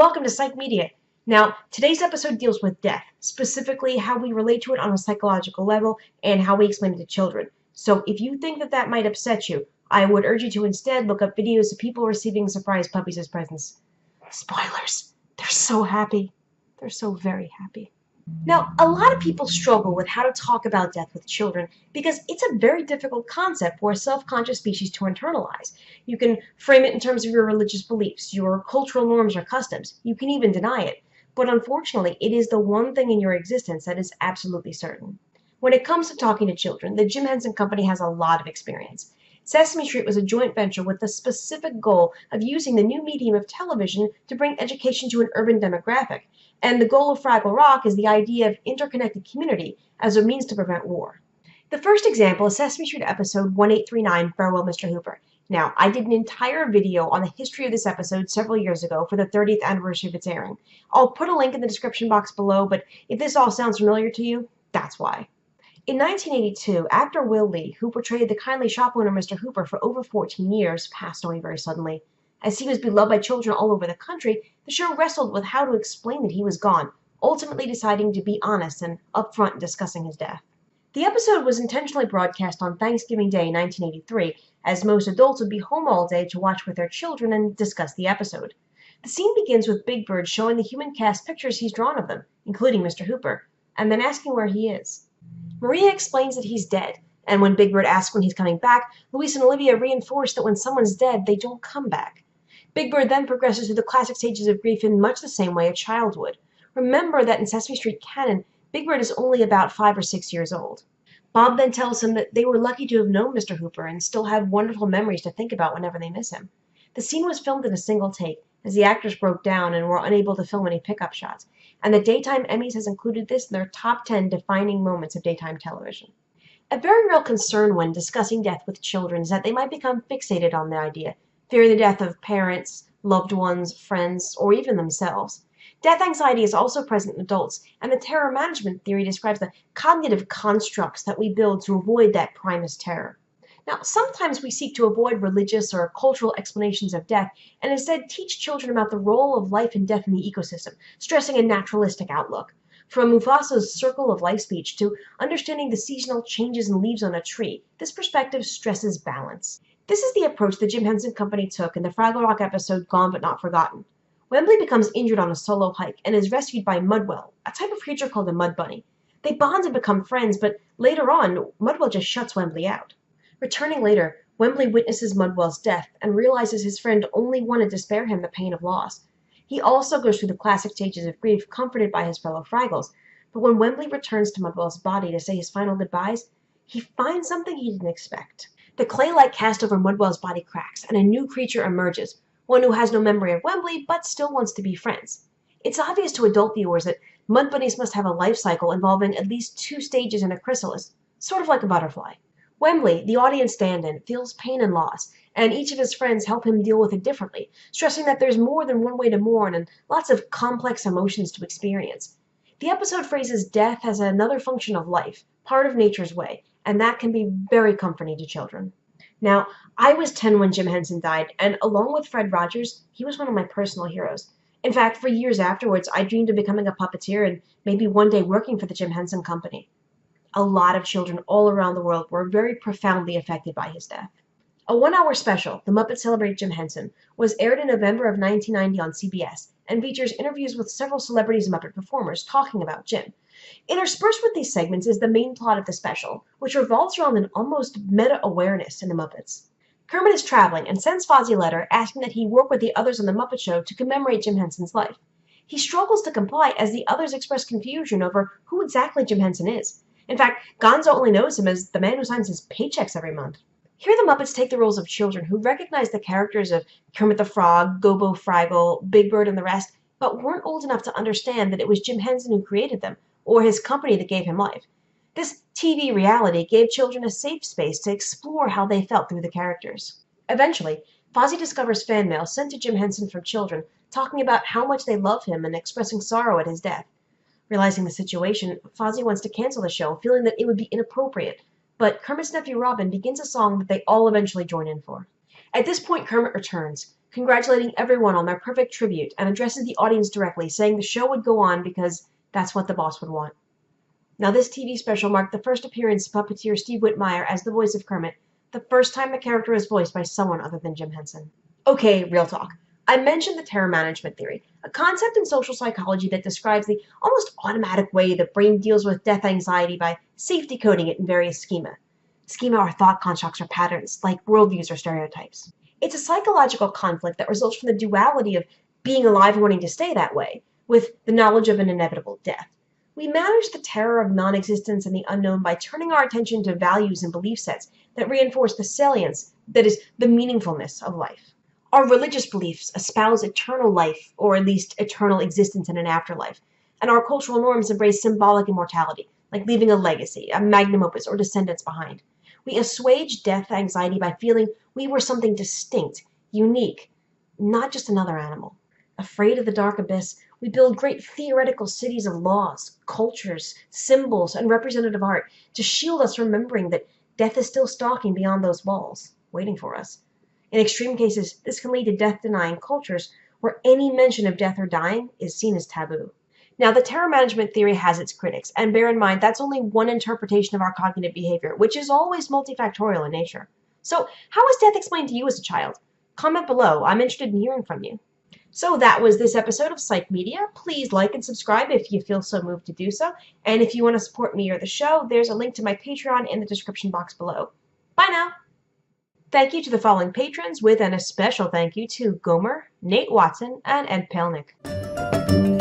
welcome to PsychMedia. Now, today's episode deals with death, specifically how we relate to it on a psychological level and how we explain it to children. So if you think that might upset you, I would urge you to instead look up videos of people receiving surprise puppies as presents. Spoilers! They're so happy. They're so very happy. Now, a lot of people struggle with how to talk about death with children because it's a very difficult concept for a self-conscious species to internalize. You can frame it in terms of your religious beliefs, your cultural norms or customs. You can even deny it. But unfortunately, it is the one thing in your existence that is absolutely certain. When it comes to talking to children, the Jim Henson Company has a lot of experience. Sesame Street was a joint venture with the specific goal of using the new medium of television to bring education to an urban demographic. And the goal of Fraggle Rock is the idea of interconnected community as a means to prevent war. The first example is Sesame Street episode 1839, Farewell, Mr. Hooper. Now, I did an entire video on the history of this episode several years ago for the 30th anniversary of its airing. I'll put a link in the description box below, but if this all sounds familiar to you, that's why. In 1982, actor Will Lee, who portrayed the kindly shop owner Mr. Hooper for over 14 years, passed away very suddenly. As he was beloved by children all over the country, the show wrestled with how to explain that he was gone, ultimately deciding to be honest and upfront in discussing his death. The episode was intentionally broadcast on Thanksgiving Day 1983, as most adults would be home all day to watch with their children and discuss the episode. The scene begins with Big Bird showing the human cast pictures he's drawn of them, including Mr. Hooper, and then asking where he is. Maria explains that he's dead, and when Big Bird asks when he's coming back, Luis and Olivia reinforce that when someone's dead, they don't come back. Big Bird then progresses through the classic stages of grief in much the same way a child would. Remember that in Sesame Street canon, Big Bird is only about 5 or 6 years old. Bob then tells him that they were lucky to have known Mr. Hooper and still have wonderful memories to think about whenever they miss him. The scene was filmed in a single take, as the actors broke down and were unable to film any pickup shots, and the Daytime Emmys has included this in their top 10 defining moments of daytime television. A very real concern when discussing death with children is that they might become fixated on the idea, fearing the death of parents, loved ones, friends, or even themselves. Death anxiety is also present in adults, and the terror management theory describes the cognitive constructs that we build to avoid that primus terror. Now, sometimes we seek to avoid religious or cultural explanations of death and instead teach children about the role of life and death in the ecosystem, stressing a naturalistic outlook. From Mufasa's circle of life speech to understanding the seasonal changes in leaves on a tree, this perspective stresses balance. This is the approach the Jim Henson Company took in the Fraggle Rock episode Gone But Not Forgotten. Wembley becomes injured on a solo hike and is rescued by Mudwell, a type of creature called a mud bunny. They bond and become friends, but later on, Mudwell just shuts Wembley out. Returning later, Wembley witnesses Mudwell's death and realizes his friend only wanted to spare him the pain of loss. He also goes through the classic stages of grief, comforted by his fellow Fraggles, but when Wembley returns to Mudwell's body to say his final goodbyes, he finds something he didn't expect. The clay-like cast over Mudwell's body cracks, and a new creature emerges, one who has no memory of Wembley, but still wants to be friends. It's obvious to adult viewers that mud bunnies must have a life cycle involving at least 2 stages in a chrysalis, sort of like a butterfly. Wembley, the audience stand-in, feels pain and loss, and each of his friends help him deal with it differently, stressing that there's more than one way to mourn and lots of complex emotions to experience. The episode phrases death as another function of life, part of nature's way, and that can be very comforting to children. Now, I was 10 when Jim Henson died, and along with Fred Rogers, he was one of my personal heroes. In fact, for years afterwards, I dreamed of becoming a puppeteer and maybe one day working for the Jim Henson Company. A lot of children all around the world were very profoundly affected by his death. A 1-hour special, The Muppets Celebrate Jim Henson, was aired in November of 1990 on CBS and features interviews with several celebrities and Muppet performers talking about Jim. Interspersed with these segments is the main plot of the special, which revolves around an almost meta-awareness in the Muppets. Kermit is traveling and sends Fozzie a letter asking that he work with the others on the Muppet Show to commemorate Jim Henson's life. He struggles to comply as the others express confusion over who exactly Jim Henson is. In fact, Gonzo only knows him as the man who signs his paychecks every month. Here the Muppets take the roles of children who recognize the characters of Kermit the Frog, Gobo Fraggle, Big Bird, and the rest, but weren't old enough to understand that it was Jim Henson who created them, or his company that gave him life. This TV reality gave children a safe space to explore how they felt through the characters. Eventually, Fozzie discovers fan mail sent to Jim Henson from children, talking about how much they love him and expressing sorrow at his death. Realizing the situation, Fozzie wants to cancel the show, feeling that it would be inappropriate, but Kermit's nephew Robin begins a song that they all eventually join in for. At this point, Kermit returns, congratulating everyone on their perfect tribute, and addresses the audience directly, saying the show would go on because that's what the boss would want. Now, this TV special marked the first appearance of puppeteer Steve Whitmire as the voice of Kermit, the first time the character was voiced by someone other than Jim Henson. Okay, real talk. I mentioned the terror management theory, a concept in social psychology that describes the almost automatic way the brain deals with death anxiety by safety coding it in various schema. Schema are thought constructs or patterns, like worldviews or stereotypes. It's a psychological conflict that results from the duality of being alive and wanting to stay that way, with the knowledge of an inevitable death. We manage the terror of non-existence and the unknown by turning our attention to values and belief sets that reinforce the salience, that is, the meaningfulness of life. Our religious beliefs espouse eternal life, or at least eternal existence in an afterlife, and our cultural norms embrace symbolic immortality, like leaving a legacy, a magnum opus, or descendants behind. We assuage death anxiety by feeling we were something distinct, unique, not just another animal. Afraid of the dark abyss, we build great theoretical cities of laws, cultures, symbols, and representative art to shield us from remembering that death is still stalking beyond those walls, waiting for us. In extreme cases, this can lead to death-denying cultures where any mention of death or dying is seen as taboo. Now, the terror management theory has its critics, and bear in mind that's only one interpretation of our cognitive behavior, which is always multifactorial in nature. So, how was death explained to you as a child? Comment below. I'm interested in hearing from you. So that was this episode of PsychMedia. Please like and subscribe if you feel so moved to do so. And if you want to support me or the show, there's a link to my Patreon in the description box below. Bye now! Thank you to the following patrons, with an especial thank you to Gomer, Nate Watson, and Ed Palnick.